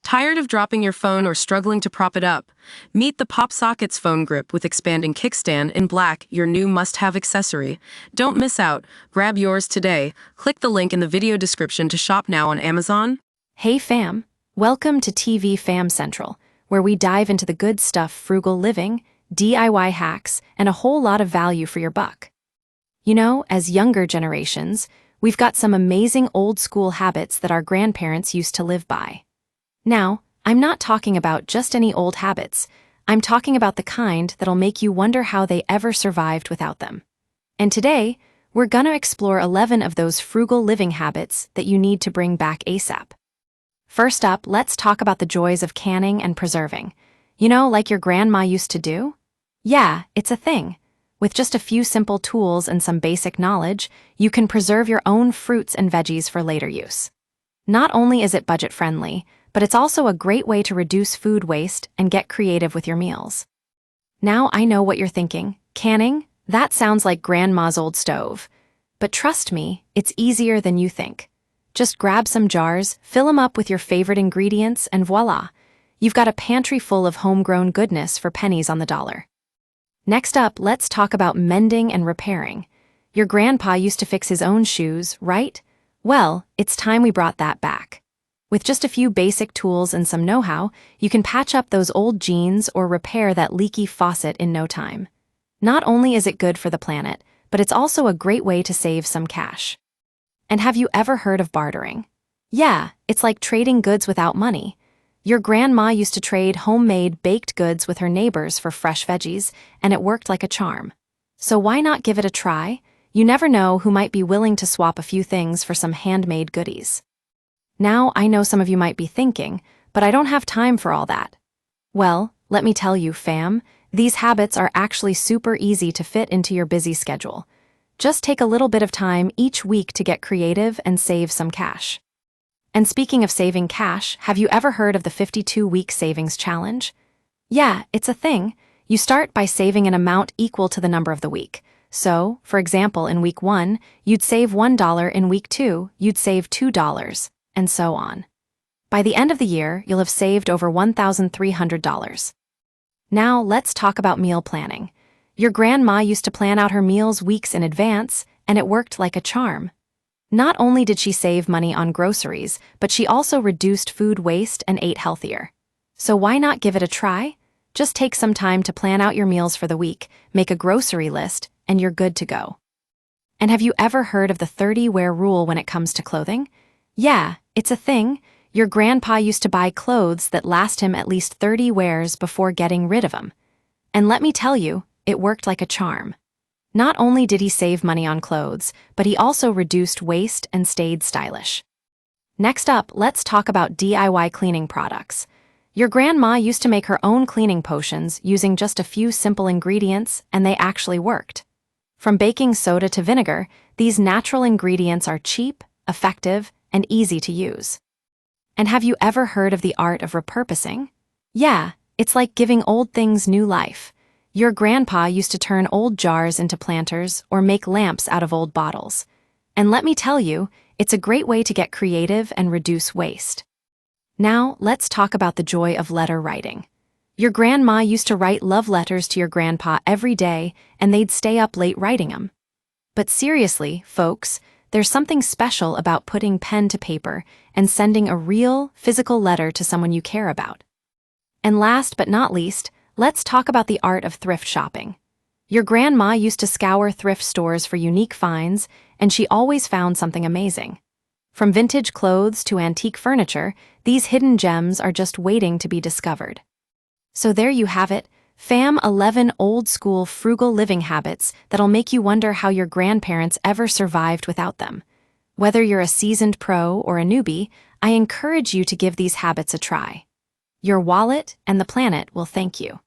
Tired of dropping your phone or struggling to prop it up? Meet the Pop Sockets phone grip with expanding kickstand in black, your new must-have accessory. Don't miss out. Grab yours today. Click the link in the video description to shop now on Amazon. Hey fam, welcome to TV Fam Central, where we dive into the good stuff, frugal living, DIY hacks, and a whole lot of value for your buck. You know, as younger generations, we've got some amazing old-school habits that our grandparents used to live by. Now, I'm not talking about just any old habits. I'm talking about the kind that'll make you wonder how they ever survived without them. And today, we're gonna explore 11 of those frugal living habits that you need to bring back ASAP. First up, let's talk about the joys of canning and preserving. You know, like your grandma used to do? Yeah, it's a thing. With just a few simple tools and some basic knowledge, you can preserve your own fruits and veggies for later use. Not only is it budget-friendly, but it's also a great way to reduce food waste and get creative with your meals. Now I know what you're thinking. Canning? That sounds like grandma's old stove. But trust me, it's easier than you think. Just grab some jars, fill them up with your favorite ingredients, and voila! You've got a pantry full of homegrown goodness for pennies on the dollar. Next up, let's talk about mending and repairing. Your grandpa used to fix his own shoes, right? Well, it's time we brought that back. With just a few basic tools and some know-how, you can patch up those old jeans or repair that leaky faucet in no time. Not only is it good for the planet, but it's also a great way to save some cash. And have you ever heard of bartering? Yeah, it's like trading goods without money. Your grandma used to trade homemade baked goods with her neighbors for fresh veggies, and it worked like a charm. So why not give it a try? You never know who might be willing to swap a few things for some handmade goodies. Now, I know some of you might be thinking, but I don't have time for all that. Well, let me tell you, fam, these habits are actually super easy to fit into your busy schedule. Just take a little bit of time each week to get creative and save some cash. And speaking of saving cash, have you ever heard of the 52-week savings challenge? Yeah, it's a thing. You start by saving an amount equal to the number of the week. So, for example, in week 1, you'd save $1, in week 2, you'd save $2. And so on. By the end of the year, you'll have saved over $1,300. Now, let's talk about meal planning. Your grandma used to plan out her meals weeks in advance, and it worked like a charm. Not only did she save money on groceries, but she also reduced food waste and ate healthier. So why not give it a try? Just take some time to plan out your meals for the week, make a grocery list, and you're good to go. And have you ever heard of the 30-wear rule when it comes to clothing? Yeah, it's a thing. Your grandpa used to buy clothes that last him at least 30 wears before getting rid of them. And let me tell you, it worked like a charm. Not only did he save money on clothes, but he also reduced waste and stayed stylish. Next up, let's talk about DIY cleaning products. Your grandma used to make her own cleaning potions using just a few simple ingredients, and they actually worked. From baking soda to vinegar, these natural ingredients are cheap, effective, and easy to use. And have you ever heard of the art of repurposing? Yeah, it's like giving old things new life. Your grandpa used to turn old jars into planters or make lamps out of old bottles. And let me tell you, it's a great way to get creative and reduce waste. Now, let's talk about the joy of letter writing. Your grandma used to write love letters to your grandpa every day, and they'd stay up late writing them. But seriously, folks, there's something special about putting pen to paper and sending a real, physical letter to someone you care about. And last but not least, let's talk about the art of thrift shopping. Your grandma used to scour thrift stores for unique finds, and she always found something amazing. From vintage clothes to antique furniture, these hidden gems are just waiting to be discovered. So there you have it, fam, 11 old-school frugal living habits that'll make you wonder how your grandparents ever survived without them. Whether you're a seasoned pro or a newbie, I encourage you to give these habits a try. Your wallet and the planet will thank you.